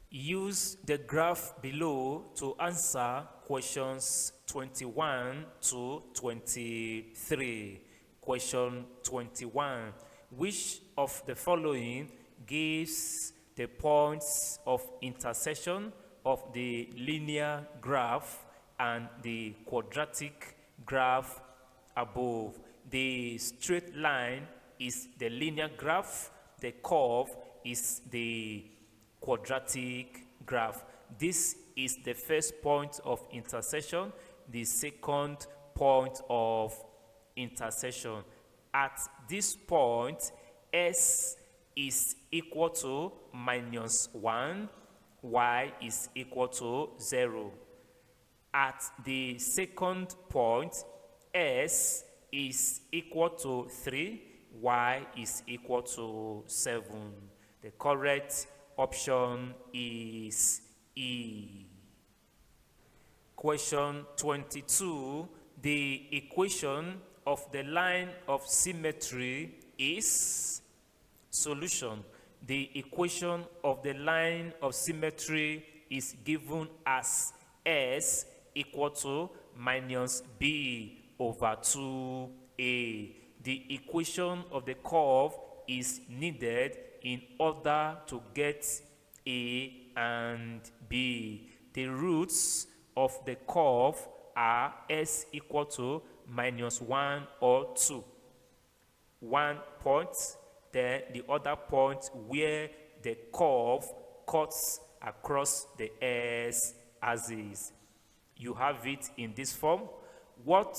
Use the graph below to answer questions 21 to 23. Question 21. Which of the following gives the points of intersection of the linear graph and the quadratic graph above? The straight line is the linear graph, the curve is the quadratic graph. This is the first point of intersection, the second point of intersection. At this point, s is equal to minus 1, y is equal to 0. At the second point, s is equal to 3, y is equal to 7. The correct option is E. Question 22. The equation of the line of symmetry is solution. The equation of the line of symmetry is given as S equal to minus B over 2A. The equation of the curve is needed in order to get A and B. The roots of the curve are S equal to minus 1 or 2. 1 point, then the other point where the curve cuts across the S axis. You have it in this form. What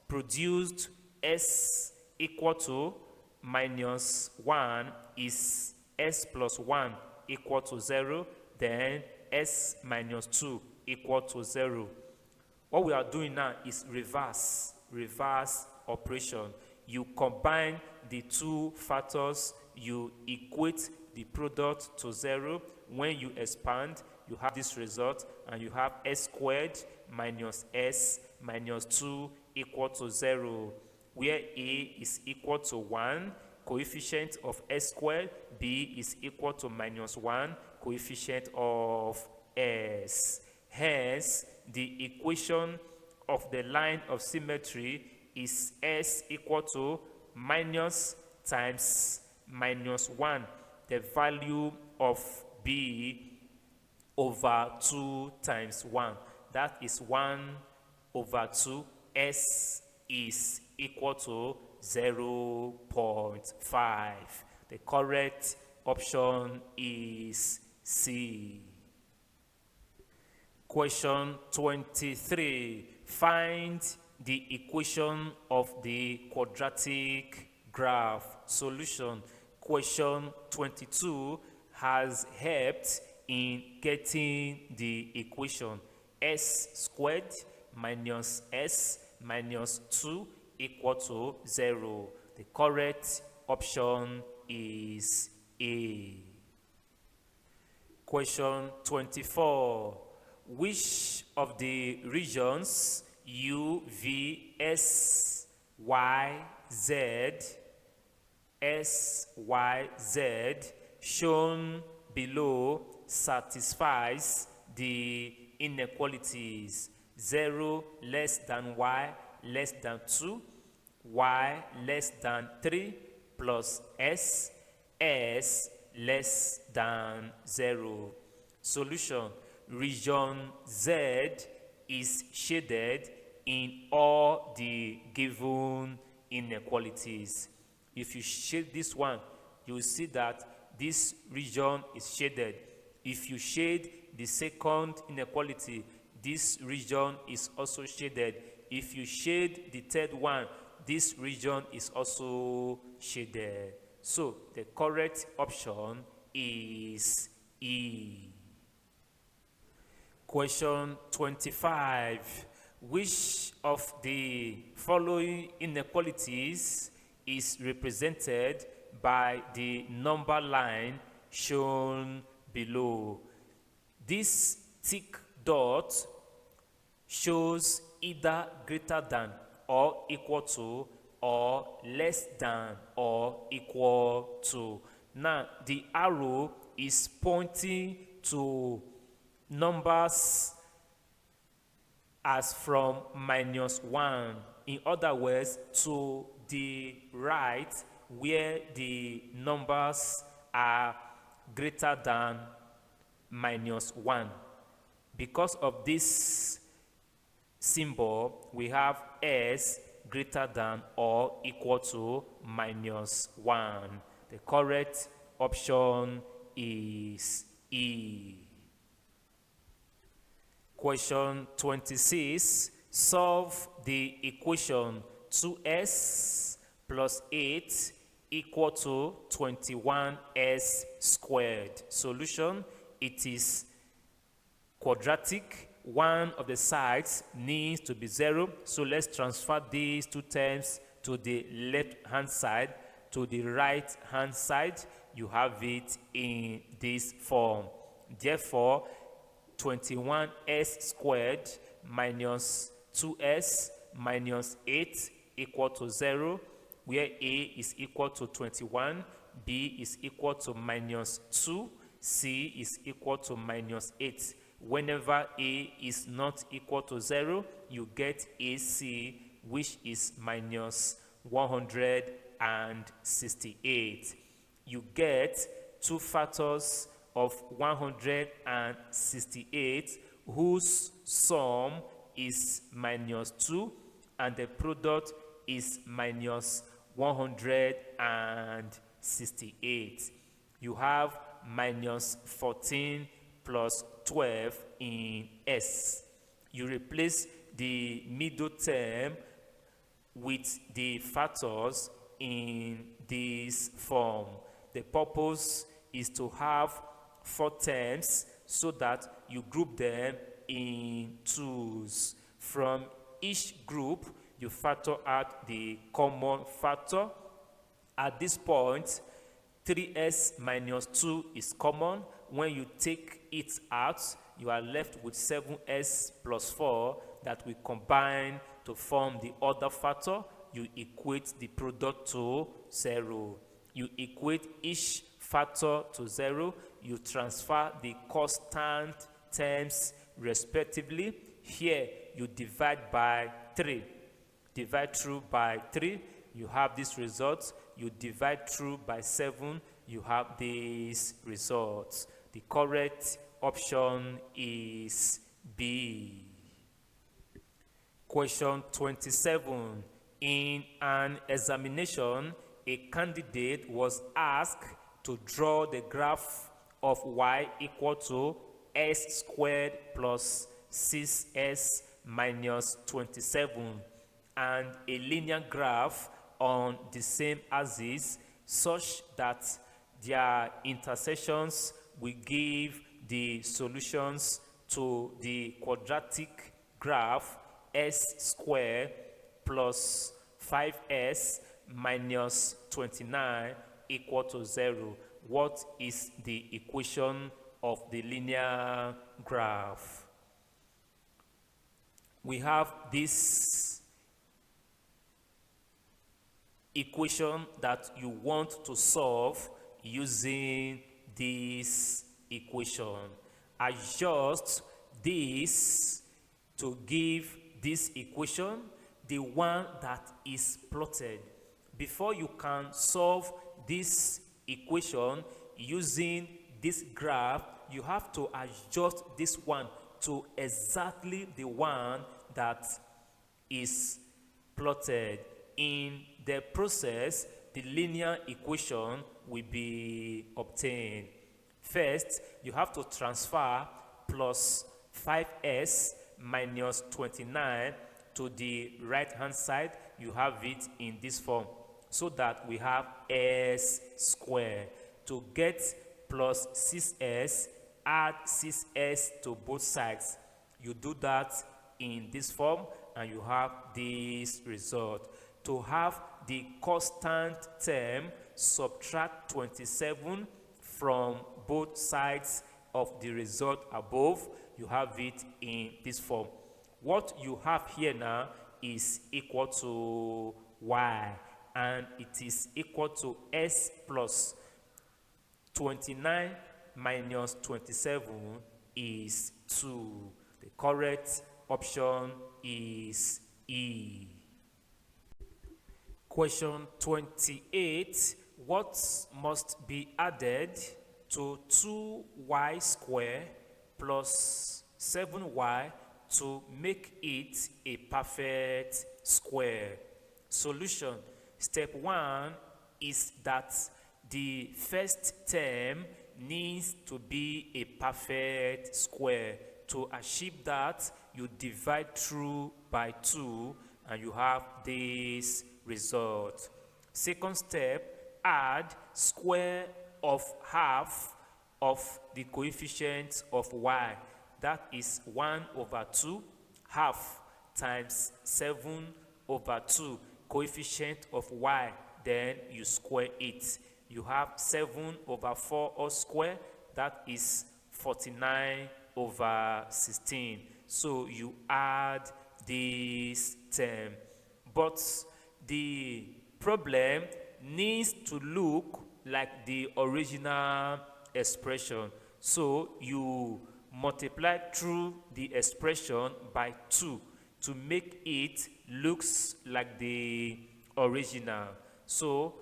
produced S equal to minus 1 is S plus 1 equal to 0, then S minus 2 equal to 0. What we are doing now is reverse operation. You combine the two factors, you equate the product to 0. When you expand, you have this result, and you have S squared minus S minus 2 equal to 0, where A is equal to 1, coefficient of S squared, B is equal to minus 1, coefficient of S. Hence, the equation of the line of symmetry is S equal to minus times minus 1, the value of B over 2 times 1. That is 1 over 2. S is equal to 0.5. The correct option is C. Question 23. Find the equation of the quadratic graph. Solution. Question 22 has helped in getting the equation. S squared minus S minus 2 equal to 0. The correct option is A. Question 24. Which of the regions U, V, S, Y, Z, S, Y, Z shown below satisfies the inequalities? 0 less than Y less than 2, Y less than 3 plus S, S less than 0. Solution. Region Z is shaded in all the given inequalities. If you shade this one, you will see that this region is shaded. If you shade the second inequality, this region is also shaded. If you shade the third one, this region is also shaded. So the correct option is E. Question 25. Which of the following inequalities is represented by the number line shown below? This thick dot shows either greater than or equal to or less than or equal to. Now, the arrow is pointing to numbers as from -1. In other words, to the right where the numbers are greater than -1. Because of this symbol, we have s greater than or equal to -1. The correct option is E. Question 26. Solve the equation 2s plus 8 equal to 21s squared. Solution: it is quadratic. One of the sides needs to be 0. So let's transfer these two terms to the left hand side. To the right hand side, you have it in this form. Therefore, 21s squared minus 2s minus 8 equal to 0, where a is equal to 21, b is equal to -2, c is equal to -8. Whenever a is not equal to 0, you get AC, which is -168. You get 2 factors of 168 whose sum is -2 and the product is -168. You have -14 plus 12 in S. You replace the middle term with the factors in this form. The purpose is to have 4 terms so that you group them in twos. From each group, you factor out the common factor. At this point, 3s minus 2 is common. When you take it out, you are left with 7s plus 4 that will combine to form the other factor. You equate the product to 0. You equate each factor to 0. You transfer the constant terms respectively. Here, you divide by 3. Divide through by 3, you have this result. You divide through by 7, you have these results. The correct option is B. Question 27. In an examination, a candidate was asked to draw the graph of y equal to s squared plus 6s minus 27 and a linear graph on the same axis such that their intersections will give the solutions to the quadratic graph s squared plus 5s minus 29 equal to 0. What is the equation of the linear graph? We have this equation that you want to solve using this equation. Adjust this to give this equation the one that is plotted. Before you can solve this equation using this graph, you have to adjust this one to exactly the one that is plotted. In the process, the linear equation will be obtained. First, you have to transfer plus 5s minus 29 to the right hand side. You have it in this form so that we have s squared. To get plus 6s, add 6s to both sides. You do that in this form and you have this result. To have the constant term, subtract 27 from both sides of the result above. You have it in this form. What you have here now is equal to y, and it is equal to s plus 29 minus 27 is 2. The correct option is E. Question 28. What must be added to 2y square plus 7y to make it a perfect square? Solution. Step 1 is that the first term needs to be a perfect square. To achieve that, you divide through by 2 and you have this result. Second step, add square of half of the coefficient of y. That is 1 over 2. Half times 7 over 2. Coefficient of y. Then you square it. You have 7 over 4 all square. That is 49 over 16. So you add this term. But the problem needs to look like the original expression. So you multiply through the expression by 2 to make it looks like the original. So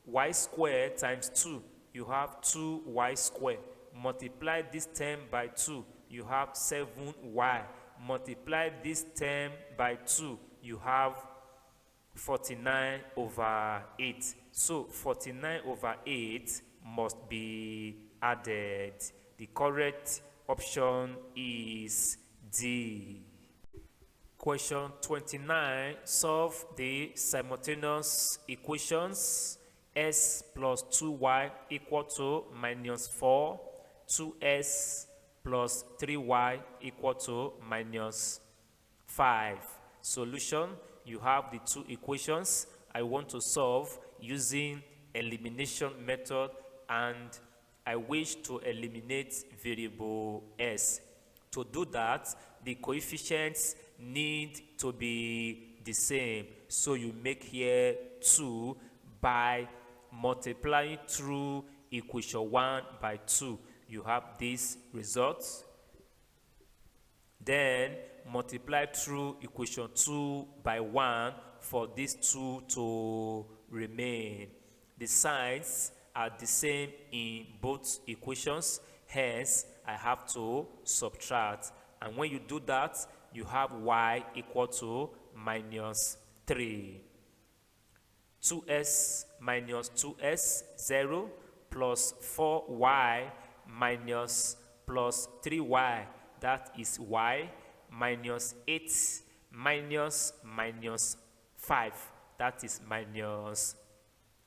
y squared times 2, you have 2y squared. Multiply this term by 2, you have 7y. Multiply this term by 2, you have 49 over 8. So 49 over 8 must be added. The correct option is D. Question 29. Solve the simultaneous equations. S plus 2y equal to minus 4. 2s plus 3y equal to minus 5. Solution. You have the two equations. I want to solve using elimination method, and I wish to eliminate variable s. To do that, the coefficients need to be the same. So you make here 2 by multiplying through equation 1 by 2. You have this result. Then multiply through equation 2 by 1 for these 2 to remain. The signs are the same in both equations, hence I have to subtract. And when you do that, you have y equal to minus 3. 2s minus 2s, 0, plus 4y minus plus 3y, that is y, minus 8 minus 5, that is minus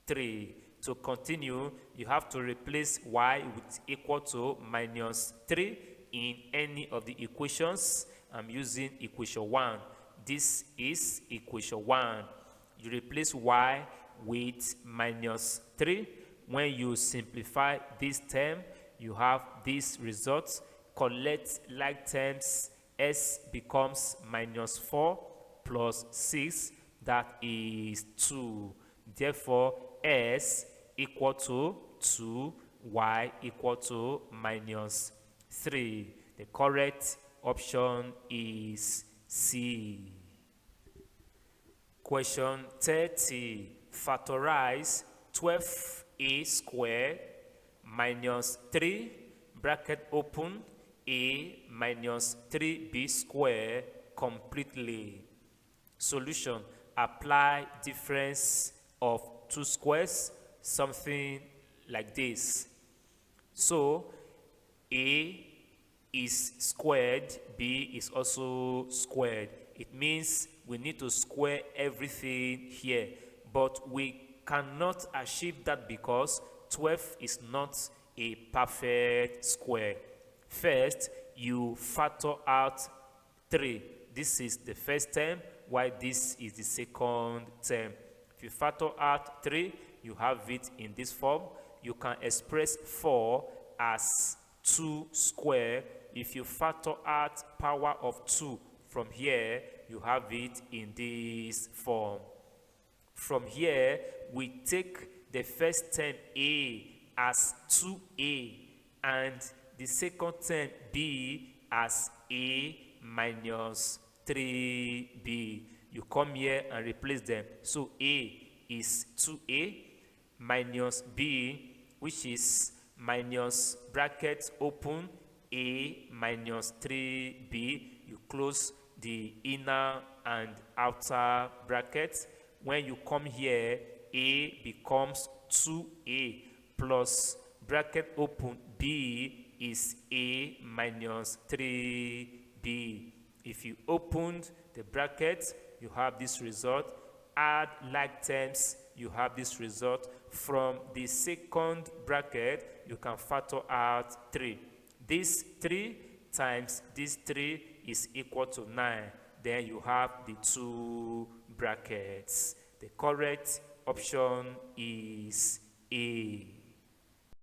3. To continue, you have to replace y with equal to minus 3 in any of the equations. I'm using equation 1. This is equation 1. You replace y with minus 3. When you simplify this term, you have this result. Collect like terms, s becomes minus 4 plus 6, that is 2. Therefore, s equal to 2, y equal to minus 3. The correct option is C. Question 30. Factorize 12a squared minus 3, bracket open, a minus 3b squared completely. Solution. Apply difference of two squares, something like this. So a is squared, b is also squared. It means we need to square everything here, but we cannot achieve that because 12 is not a perfect square. First, you factor out 3. This is the first term, while this is the second term. If you factor out 3, you have it in this form. You can express 4 as 2 square. If you factor out power of 2 from here, you have it in this form. From here, we take the first term a as 2a and the second term b as a minus 3b. You come here and replace them. So a is 2a minus b, which is minus bracket open a minus 3b. You close the inner and outer brackets. When you come here, a becomes 2a plus bracket open b is a minus 3b. If you opened the bracket, you have this result. Add like terms, you have this result. From the second bracket, you can factor out 3. This 3 times this 3 is equal to 9. Then you have the 2 brackets. The correct option is A.